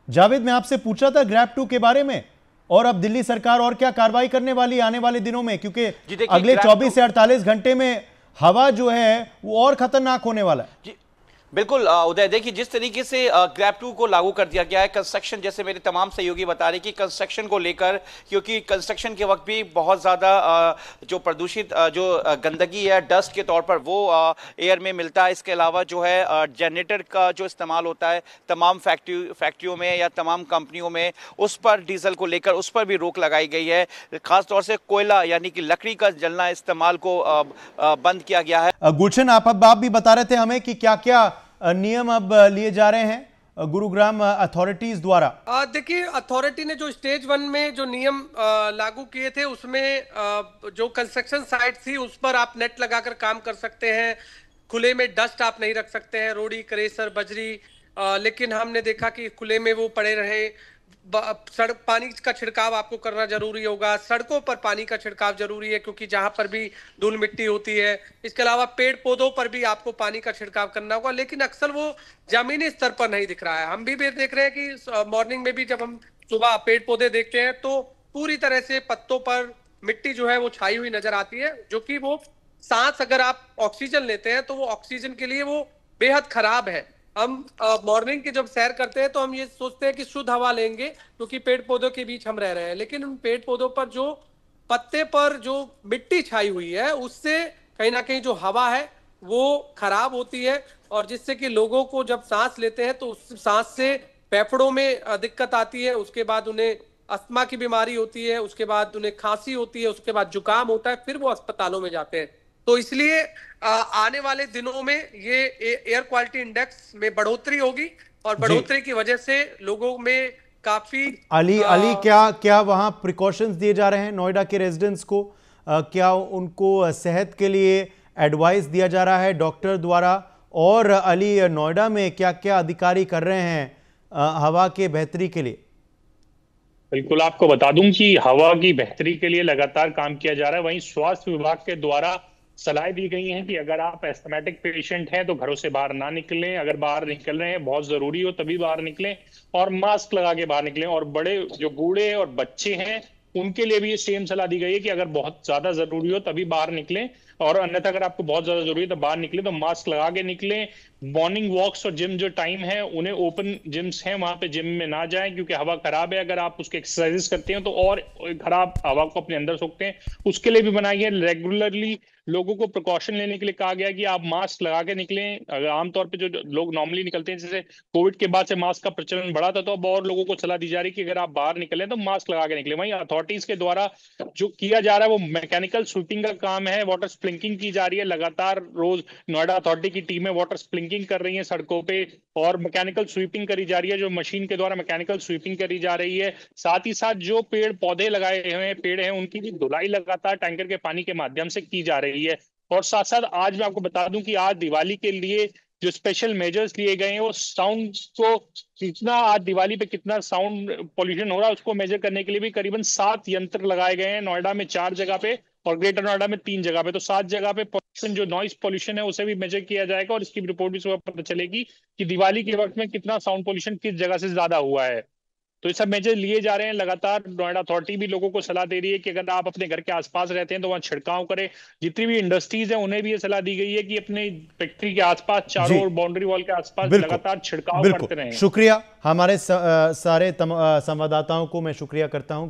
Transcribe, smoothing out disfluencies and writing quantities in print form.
जावेद, मैं आपसे पूछा था ग्रैब 2 के बारे में, और अब दिल्ली सरकार और क्या कार्रवाई करने वाली है आने वाले दिनों में, क्योंकि अगले 24 से 48 घंटे में हवा जो है वो और खतरनाक होने वाला है। बिल्कुल उदय, देखिए जिस तरीके से ग्रैब 2 को लागू कर दिया गया है, कंस्ट्रक्शन, जैसे मेरे तमाम सहयोगी बता रहे कि कंस्ट्रक्शन को लेकर, क्योंकि कंस्ट्रक्शन के वक्त भी बहुत ज़्यादा जो प्रदूषित जो गंदगी है डस्ट के तौर पर वो एयर में मिलता है। इसके अलावा जो है जनरेटर का जो इस्तेमाल होता है तमाम फैक्ट्रियों में या तमाम कंपनियों में, उस पर डीजल को लेकर उस पर भी रोक लगाई गई है। खासतौर से कोयला यानी कि लकड़ी का जलना इस्तेमाल को बंद किया गया है। गुलशन, आप भी बता रहे थे हमें कि क्या क्या नियम अब लिए जा रहे हैं गुरुग्राम अथॉरिटीज द्वारा। देखिए, अथॉरिटी ने जो स्टेज 1 में जो नियम लागू किए थे उसमें जो कंस्ट्रक्शन साइट थी उस पर आप नेट लगाकर काम कर सकते हैं, खुले में डस्ट आप नहीं रख सकते हैं, रोड़ी क्रेशर बजरी, लेकिन हमने देखा कि खुले में वो पड़े रहे। सड़क पानी का छिड़काव आपको करना जरूरी होगा, सड़कों पर पानी का छिड़काव जरूरी है क्योंकि जहां पर भी धूल मिट्टी होती है। इसके अलावा पेड़ पौधों पर भी आपको पानी का छिड़काव करना होगा, लेकिन अक्सर वो जमीनी स्तर पर नहीं दिख रहा है। हम भी देख रहे हैं कि मॉर्निंग में भी जब हम सुबह पेड़ पौधे देखते हैं तो पूरी तरह से पत्तों पर मिट्टी जो है वो छाई हुई नजर आती है, जो कि वो सांस, अगर आप ऑक्सीजन लेते हैं तो वो ऑक्सीजन के लिए वो बेहद खराब है। हम मॉर्निंग की जब सैर करते हैं तो हम ये सोचते हैं कि शुद्ध हवा लेंगे क्योंकि पेड़ पौधों के बीच हम रह रहे हैं, लेकिन उन पेड़ पौधों पर जो पत्ते पर जो मिट्टी छाई हुई है उससे कहीं ना कहीं जो हवा है वो खराब होती है, और जिससे कि लोगों को जब सांस लेते हैं तो उस सांस से फेफड़ों में दिक्कत आती है, उसके बाद उन्हें अस्थमा की बीमारी होती है, उसके बाद उन्हें खांसी होती है, उसके बाद जुकाम होता है, फिर वो अस्पतालों में जाते हैं। तो इसलिए आने वाले दिनों में ये एयर क्वालिटी इंडेक्स में बढ़ोतरी होगी, और बढ़ोतरी की वजह से लोगों में काफी अली क्या वहां प्रिकॉशंस दिए जा रहे हैं नोएडा के रेजिडेंट्स को? क्या उनको सेहत के लिए एडवाइस दिया जा रहा है डॉक्टर द्वारा? और अली, नोएडा में क्या क्या अधिकारी कर रहे हैं हवा के बेहतरी के लिए? बिल्कुल, आपको बता दूं कि हवा की बेहतरी के लिए लगातार काम किया जा रहा है। वहीं स्वास्थ्य विभाग के द्वारा सलाह दी गई है कि अगर आप एस्थमेटिक पेशेंट हैं तो घरों से बाहर ना निकलें, अगर बाहर निकल रहे हैं बहुत जरूरी हो तभी बाहर निकलें, और मास्क लगा के बाहर निकलें। और बड़े जो बूढ़े और बच्चे हैं उनके लिए भी ये सेम सलाह दी गई है कि अगर बहुत ज्यादा जरूरी हो तभी बाहर निकलें, और अन्यथा अगर आपको बहुत ज्यादा जरूरी है तो बाहर निकले तो मास्क लगा के निकलें। मॉर्निंग वॉक्स और जिम जो टाइम है उन्हें, ओपन जिम्स हैं वहां पे जिम में ना जाएं क्योंकि हवा खराब है। अगर आप उसके एक्सरसाइजेस करते हैं तो और खराब हवा को अपने अंदर सोखते हैं, उसके लिए भी बनाई है। रेगुलरली लोगों को प्रिकॉशन लेने के लिए कहा गया कि आप मास्क लगा के निकलें। अगर आमतौर पे जो लोग नॉर्मली निकलते हैं, जैसे कोविड के बाद से मास्क का प्रचलन बढ़ा था, तो अब और लोगों को सलाह दी जा रही है कि अगर आप बाहर निकलें तो मास्क लगा के निकलें। वहीं अथॉरिटीज के द्वारा जो किया जा रहा है वो मैकेनिकल स्वीपिंग का काम है, वाटर स्प्रिंकलिंग की जा रही है। लगातार रोज नोएडा अथॉरिटी की टीमें वाटर स्प्रिंकलिंग कर रही है सड़कों पे, और मैकेनिकल स्वीपिंग करी जा रही है, जो मशीन के द्वारा मैकेनिकल स्वीपिंग करी जा रही है। साथ ही साथ जो पेड़ पौधे लगाए हुए पेड़ हैं उनकी भी धुलाई लगातार टैंकर के पानी के माध्यम से की जा रही है। और साथ साथ आज मैं आपको बता दूं कि आज दिवाली के लिए जो स्पेशल मेजर्स लिए गए हैं वो साउंड को कितना, आज दिवाली पे कितना साउंड पोल्यूशन हो रहा है उसको मेजर करने के लिए भी करीबन 7 यंत्र लगाए गए हैं। नोएडा में 4 जगह पे और ग्रेटर नोएडा में 3 जगह पे, तो 7 जगह पे पोल्यूशन, जो नॉइस पोल्यूशन है उसे भी मेजर किया जाएगा, और इसकी रिपोर्ट भी सुबह पता चलेगी कि दिवाली के वक्त में कितना साउंड पोल्यूशन किस जगह से ज्यादा हुआ है। तो ये सब मेजर लिए जा रहे हैं लगातार। नोएडा अथॉरिटी भी लोगों को सलाह दे रही है कि अगर आप अपने घर के आसपास रहते हैं तो वहां छिड़काव करें। जितनी भी इंडस्ट्रीज हैं उन्हें भी ये सलाह दी गई है कि अपने फैक्ट्री के आसपास चारों ओर बाउंड्री वॉल के आसपास लगातार छिड़काव करते रहें। शुक्रिया, हमारे सारे संवाददाताओं को मैं शुक्रिया करता हूं।